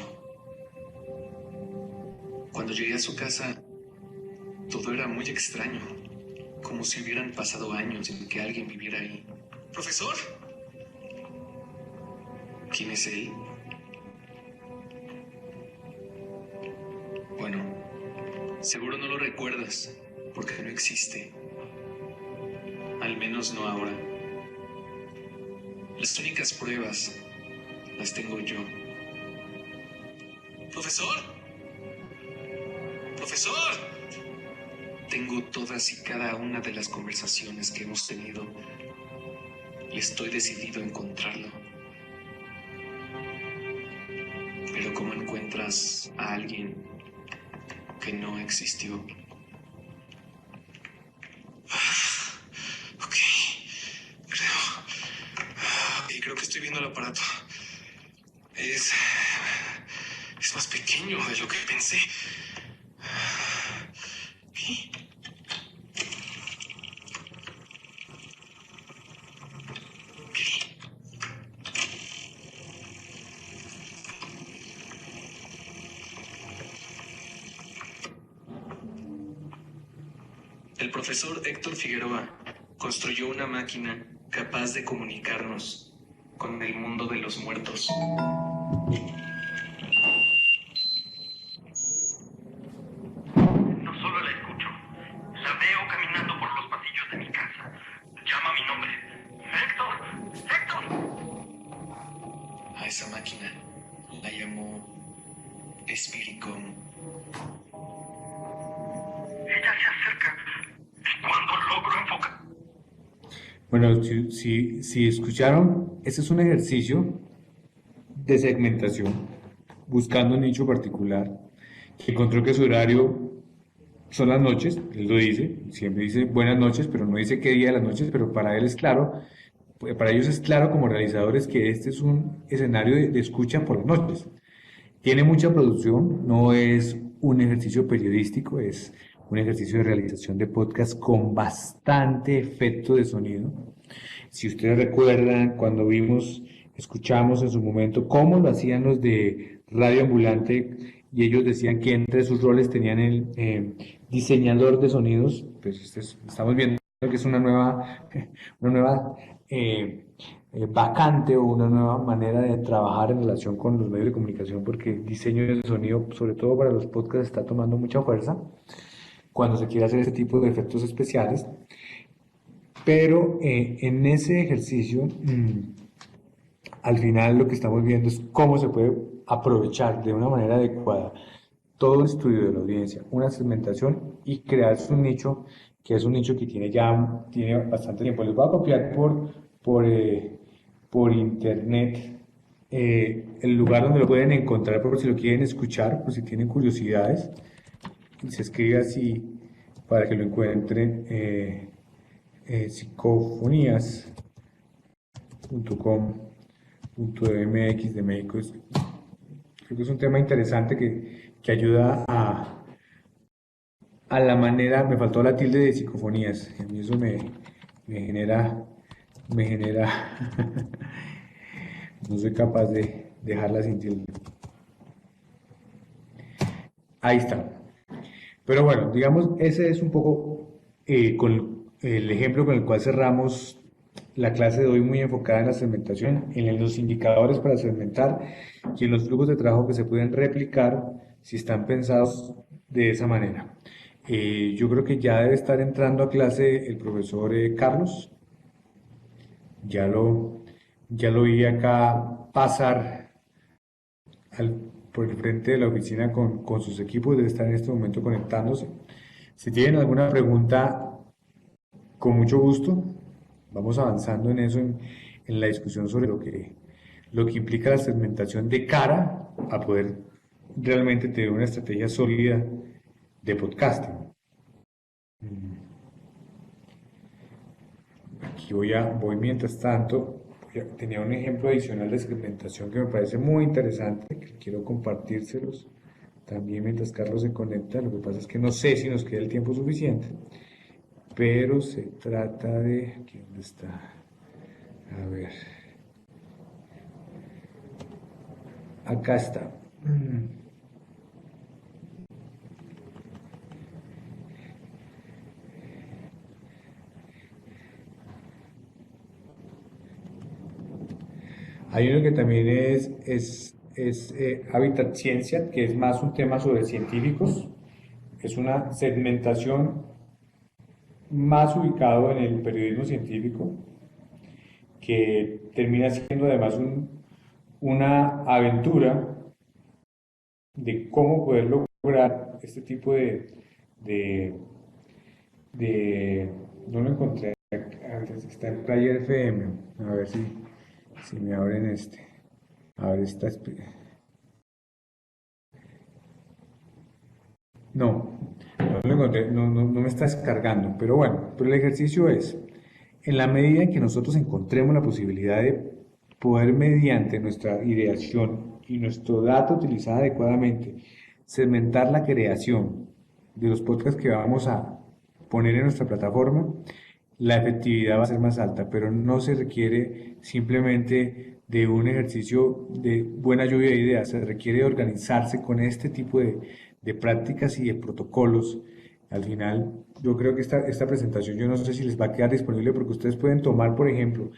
[SPEAKER 2] Cuando llegué a su casa, todo era muy extraño, como si hubieran pasado años sin que alguien viviera ahí. ¿Profesor? ¿Quién es él? Bueno, seguro no lo recuerdas, porque no existe. Al menos no ahora. Las únicas pruebas las tengo yo. ¿Profesor? ¡Profesor! Tengo todas y cada una de las conversaciones que hemos tenido y estoy decidido a encontrarlo. Pero ¿cómo encuentras a alguien que no existió? Ok, creo que estoy viendo el aparato. Es más pequeño de lo que pensé. El profesor Héctor Figueroa construyó una máquina capaz de comunicarnos con el mundo de los muertos.
[SPEAKER 3] No solo la escucho, la veo caminando por los pasillos de mi casa. Llama mi nombre. ¡Héctor! ¡Héctor!
[SPEAKER 2] A esa máquina la llamó Espiricom.
[SPEAKER 3] Ella se acerca. Y cuando logro enfocar...
[SPEAKER 1] Bueno, si escucharon, este es un ejercicio de segmentación, buscando un nicho particular, que encontró que su horario son las noches, él lo dice, siempre dice buenas noches, pero no dice qué día de las noches, pero para él es claro, para ellos es claro como realizadores que este es un escenario de escucha por las noches. Tiene mucha producción, no es un ejercicio periodístico, es un ejercicio de realización de podcast con bastante efecto de sonido. Si ustedes recuerdan, cuando escuchamos en su momento cómo lo hacían los de Radio Ambulante y ellos decían que entre sus roles tenían el diseñador de sonidos, pues estamos viendo que es una nueva vacante o una nueva manera de trabajar en relación con los medios de comunicación, porque el diseño de sonido, sobre todo para los podcasts, está tomando mucha fuerza cuando se quiere hacer ese tipo de efectos especiales. Pero en ese ejercicio, al final lo que estamos viendo es cómo se puede aprovechar de una manera adecuada todo el estudio de la audiencia, una segmentación y crearse un nicho que es un nicho que tiene bastante tiempo. Les voy a copiar por internet el lugar donde lo pueden encontrar por si lo quieren escuchar, por si tienen curiosidades. Y se escribe así para que lo encuentren. Psicofonías.com.mx de México. Creo que es un tema interesante que ayuda a la manera, me faltó la tilde de psicofonías, a mí eso me genera, no soy capaz de dejarla sin tilde. Ahí está. Pero bueno, digamos, ese es un poco con el ejemplo con el cual cerramos la clase de hoy, muy enfocada en la segmentación, en los indicadores para segmentar y en los flujos de trabajo que se pueden replicar si están pensados de esa manera. Yo creo que ya debe estar entrando a clase el profesor Carlos. Ya lo vi acá pasar por el frente de la oficina con sus equipos, debe estar en este momento conectándose. Si tienen alguna pregunta, con mucho gusto, vamos avanzando en eso, en la discusión sobre lo que implica la segmentación de cara a poder realmente tener una estrategia sólida de podcasting. Aquí voy mientras tanto, tenía un ejemplo adicional de segmentación que me parece muy interesante, que quiero compartírselos también mientras Carlos se conecta. Lo que pasa es que no sé si nos queda el tiempo suficiente, pero se trata de... ¿Aquí dónde está? A ver. Acá está. Hay uno que también es Habitat Ciencia, que es más un tema sobre científicos. Es una segmentación más ubicado en el periodismo científico, que termina siendo además una aventura de cómo poder lograr este tipo de, de no lo encontré, a ver, está en Player FM, a ver si me abren este, a ver, no, no lo encontré, no me está descargando, pero bueno, pero el ejercicio es, en la medida en que nosotros encontremos la posibilidad de poder mediante nuestra ideación y nuestro dato utilizado adecuadamente, segmentar la creación de los podcasts que vamos a poner en nuestra plataforma, la efectividad va a ser más alta, pero no se requiere simplemente de un ejercicio de buena lluvia de ideas, se requiere de organizarse con este tipo de prácticas y de protocolos. Al final, yo creo que esta presentación, yo no sé si les va a quedar disponible porque ustedes pueden tomar, por ejemplo,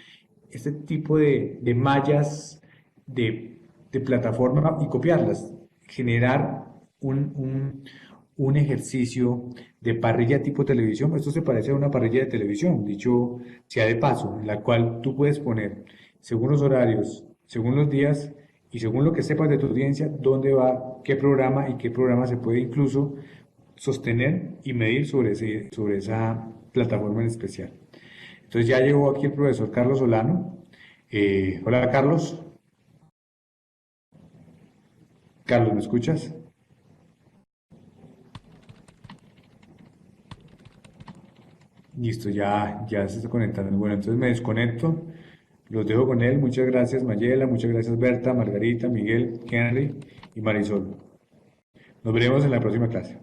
[SPEAKER 1] este tipo de mallas de plataforma y copiarlas, generar un ejercicio de parrilla tipo televisión. Esto se parece a una parrilla de televisión, dicho sea de paso, en la cual tú puedes poner, según los horarios, según los días y según lo que sepas de tu audiencia, dónde va, qué programa y qué programa se puede incluso sostener y medir sobre esa plataforma en especial. Entonces ya llegó aquí el profesor Carlos Solano. Hola Carlos. Carlos, ¿me escuchas? Listo, ya se está conectando. Bueno, entonces me desconecto. Los dejo con él. Muchas gracias Mayela, muchas gracias Berta, Margarita, Miguel, Henry y Marisol. Nos veremos en la próxima clase.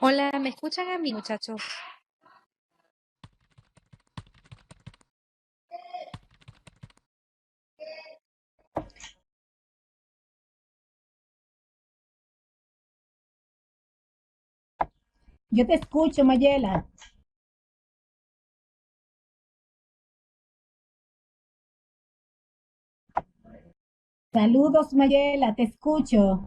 [SPEAKER 4] Hola, ¿me escuchan a mí, muchachos?
[SPEAKER 5] Yo te escucho, Mayela. Saludos, Mayela, te escucho.